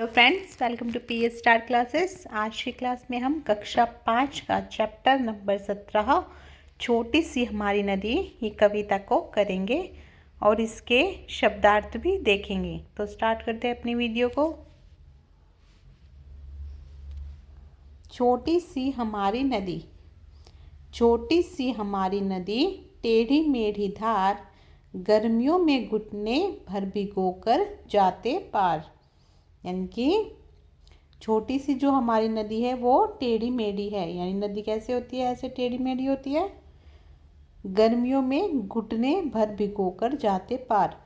Hello friends, welcome to PS star classes. आज की class में हम कक्षा 5 का चैप्टर नंबर 17 छोटी सी हमारी नदी ये कविता को करेंगे और इसके शब्दार्थ भी देखेंगे। तो स्टार्ट करते हैं अपनी वीडियो को। छोटी सी हमारी नदी, छोटी सी हमारी नदी, टेढ़ी मेढ़ी धार, गर्मियों में घुटने भर भिगोकर जाते पार। यानी कि छोटी सी जो हमारी नदी है वो टेढ़ी मेढ़ी है। यानी नदी कैसे होती है? ऐसे टेढ़ी मेढ़ी होती है। गर्मियों में घुटने भर भिगोकर जाते पार।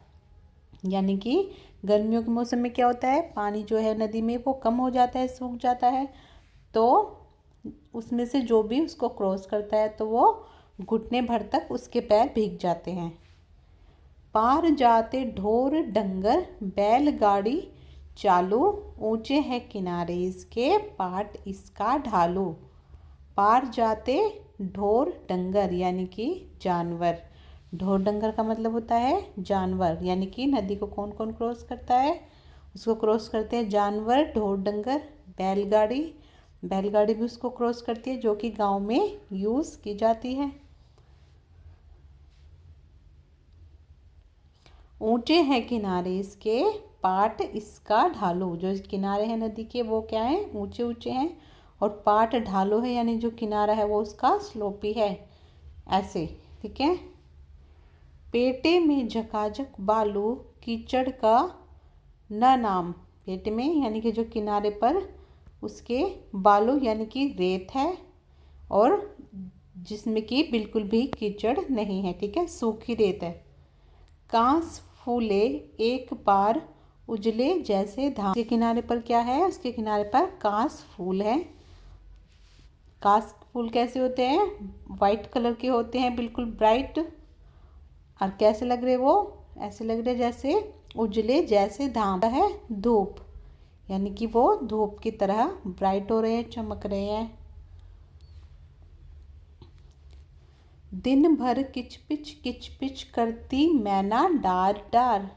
यानी कि गर्मियों के मौसम में क्या होता है, पानी जो है नदी में वो कम हो जाता है, सूख जाता है। तो उसमें से जो भी उसको क्रॉस करता है तो वो घुटने भर तक उसके पैर भीग जाते हैं। पार जाते ढोर डंगर, बैलगाड़ी चालू, ऊंचे है किनारे इसके, पाट इसका ढालू। पार जाते ढोर डंगर यानी कि जानवर। ढोर डंगर का मतलब होता है जानवर। यानी कि नदी को कौन कौन क्रॉस करता है? उसको क्रॉस करते हैं जानवर, ढोर डंगर, बैलगाड़ी। बैलगाड़ी भी उसको क्रॉस करती है जो कि गांव में यूज़ की जाती है। ऊंचे हैं किनारे इसके, पाट इसका ढालो। जो किनारे हैं नदी के वो क्या है? ऊंचे ऊंचे हैं। और पाट ढालो है यानी जो किनारा है वो उसका स्लोपी है, ऐसे। ठीक है। पेटे में झकाझक बालू, कीचड़ का न नाम। पेटे में यानी कि जो किनारे पर उसके बालू यानी कि रेत है और जिसमें कि बिल्कुल भी कीचड़ नहीं है। ठीक है, सूखी रेत है। कांस फूले एक बार उजले जैसे धाम। उसके किनारे पर क्या है? उसके किनारे पर कांस फूल है। कांस फूल कैसे होते हैं? वाइट कलर के होते हैं, बिल्कुल ब्राइट। और कैसे लग रहे वो? ऐसे लग रहे जैसे उजले जैसे धाम है धूप। यानी कि वो धूप की तरह ब्राइट हो रहे हैं, चमक रहे हैं। दिन भर किच पिच करती मैना डार डार।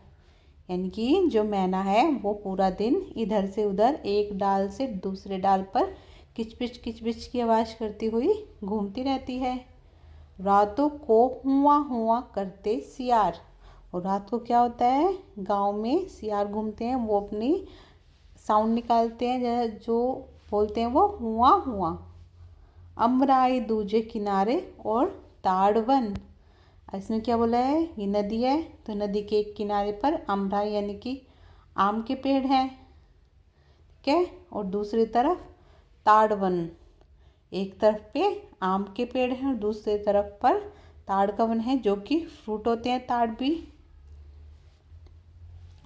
यानी कि जो मैना है वो पूरा दिन इधर से उधर एक डाल से दूसरे डाल पर किच पिच की आवाज़ करती हुई घूमती रहती है। रातों को हुआ हुआ करते सियार। और रात को क्या होता है? गांव में सियार घूमते हैं, वो अपनी साउंड निकालते हैं, जो बोलते हैं वो हुआ हुआ। अमराई दूजे किनारे और ताड़वन। इसमें क्या बोला है? ये नदी है तो नदी के एक किनारे पर अमराई यानी कि आम के पेड़ हैं। ठीक है। और दूसरी तरफ ताड़वन। एक तरफ पे आम के पेड़ हैं और दूसरी तरफ पर ताड़ का वन है जो कि फ्रूट होते हैं, ताड़ भी।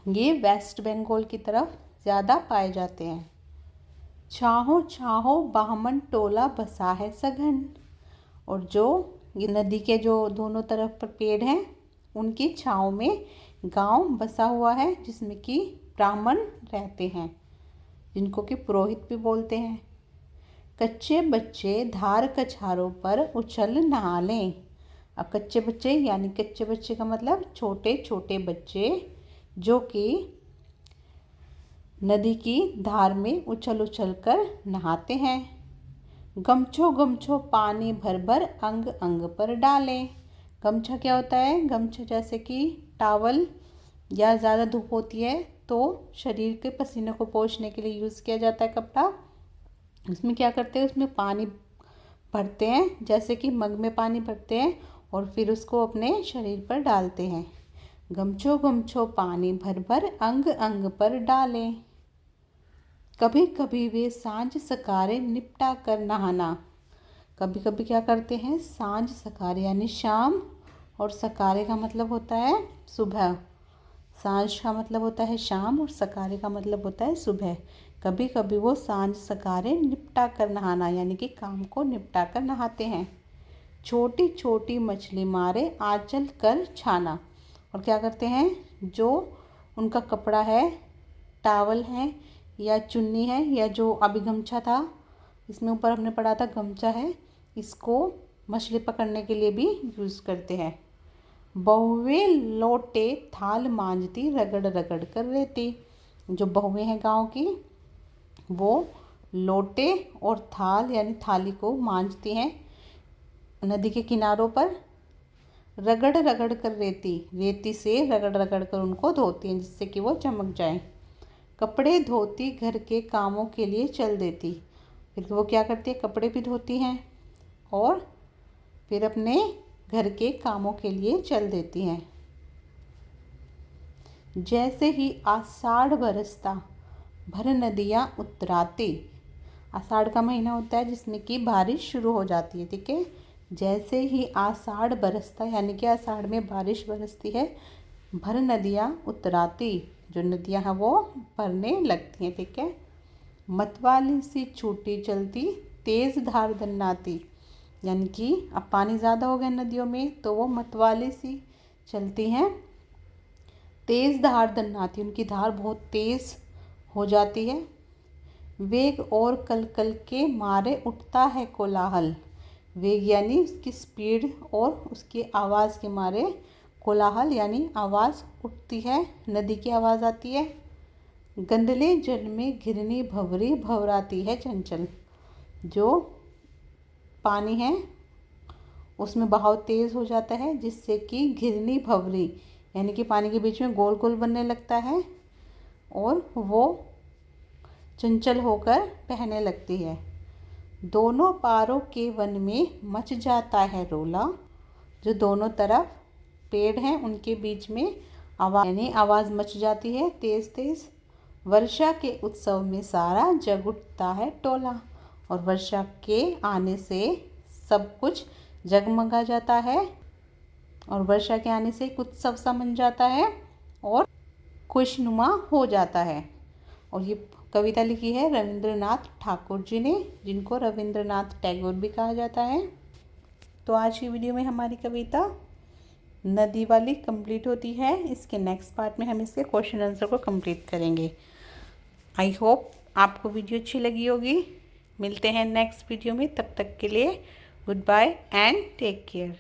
ये वेस्ट बंगाल की तरफ ज़्यादा पाए जाते हैं। छाहो छाहो बाहमन टोला बसा है सघन। और जो ये नदी के जो दोनों तरफ पर पेड़ हैं उनकी छाँव में गांव बसा हुआ है जिसमें कि ब्राह्मण रहते हैं, जिनको कि पुरोहित भी बोलते हैं। कच्चे बच्चे धार कछारों पर उछल नहा लें। अब कच्चे बच्चे यानी कच्चे बच्चे का मतलब छोटे छोटे बच्चे जो कि नदी की धार में उछल उछल कर नहाते हैं। गमछो गमछो पानी भर भर अंग अंग पर डालें। गमछा क्या होता है? गमछा जैसे कि टावल या ज़्यादा धूप होती है तो शरीर के पसीने को पोंछने के लिए यूज़ किया जाता है कपड़ा। उसमें क्या करते हैं? उसमें पानी भरते हैं, जैसे कि मग में पानी भरते हैं और फिर उसको अपने शरीर पर डालते हैं। गमछो गमछो पानी भर भर अंग अंग पर डालें। कभी कभी वे सांझ सकारे निपटा कर नहाना। कभी कभी क्या करते हैं? सांझ सकारे यानी शाम, और सकारे का मतलब होता है सुबह। सांझ का मतलब होता है शाम और सकारे का मतलब होता है सुबह। कभी कभी वो सांझ सकारे निपटा कर नहाना यानी कि काम को निपटा कर नहाते हैं। छोटी छोटी मछली मारे आंचल कर छाना। और क्या करते हैं? जो उनका कपड़ा है, टावल है या चुन्नी है या जो अभी गमछा था, इसमें ऊपर हमने पढ़ा था गमछा है, इसको मछली पकड़ने के लिए भी यूज़ करते हैं। बहुवे लोटे थाल मांजती रगड़ रगड़ कर रहती। जो बहुएं हैं गांव की, वो लोटे और थाल यानी थाली को मांजती हैं नदी के किनारों पर। रगड़ रगड़ कर रेती से रगड़ रगड़ कर उनको धोती हैं जिससे कि वो चमक जाए। कपड़े धोती घर के कामों के लिए चल देती। फिर वो क्या करती है, कपड़े भी धोती हैं और फिर अपने घर के कामों के लिए चल देती हैं। जैसे ही आषाढ़ बरसता भर नदियाँ उतराती। आषाढ़ का महीना होता है जिसमें कि बारिश शुरू हो जाती है, ठीक है। जैसे ही आषाढ़ बरसता यानी कि आषाढ़ में बारिश बरसती है, भर नदियाँ उतराती, जो नदियाँ हैं वो भरने लगती हैं, ठीक है। मतवाली सी छूटी चलती तेज़ धार दन्नाती, यानी कि अब पानी ज़्यादा हो गया नदियों में तो वो मतवाली सी चलती हैं, तेज़ धार दन्नाती, उनकी धार बहुत तेज़ हो जाती है। वेग और कल के मारे उठता है कोलाहल। वेग यानी उसकी स्पीड और उसकी आवाज़ के मारे कोलाहल यानी आवाज़ उठती है, नदी की आवाज़ आती है। गंदले जल में घिरनी भंवरी भंवराती है चंचल। जो पानी है उसमें बहाव तेज़ हो जाता है जिससे कि घिरनी भंवरी यानी कि पानी के बीच में गोल गोल बनने लगता है और वो चंचल होकर बहने लगती है। दोनों पारों के वन में मच जाता है रोला। जो दोनों तरफ पेड़ हैं उनके बीच में आवाज़ यानी आवाज़ मच जाती है तेज़ तेज़। वर्षा के उत्सव में सारा जग उठता है टोला, और वर्षा के आने से सब कुछ जगमगा जाता है और वर्षा के आने से एक उत्सव सा बन जाता है और खुशनुमा हो जाता है। और ये कविता लिखी है रविंद्रनाथ ठाकुर जी ने, जिनको रविंद्रनाथ टैगोर भी कहा जाता है। तो आज की वीडियो में हमारी कविता नदी वाली कंप्लीट होती है। इसके नेक्स्ट पार्ट में हम इसके क्वेश्चन आंसर को कंप्लीट करेंगे। आई होप आपको वीडियो अच्छी लगी होगी। मिलते हैं नेक्स्ट वीडियो में, तब तक के लिए good bye and take care.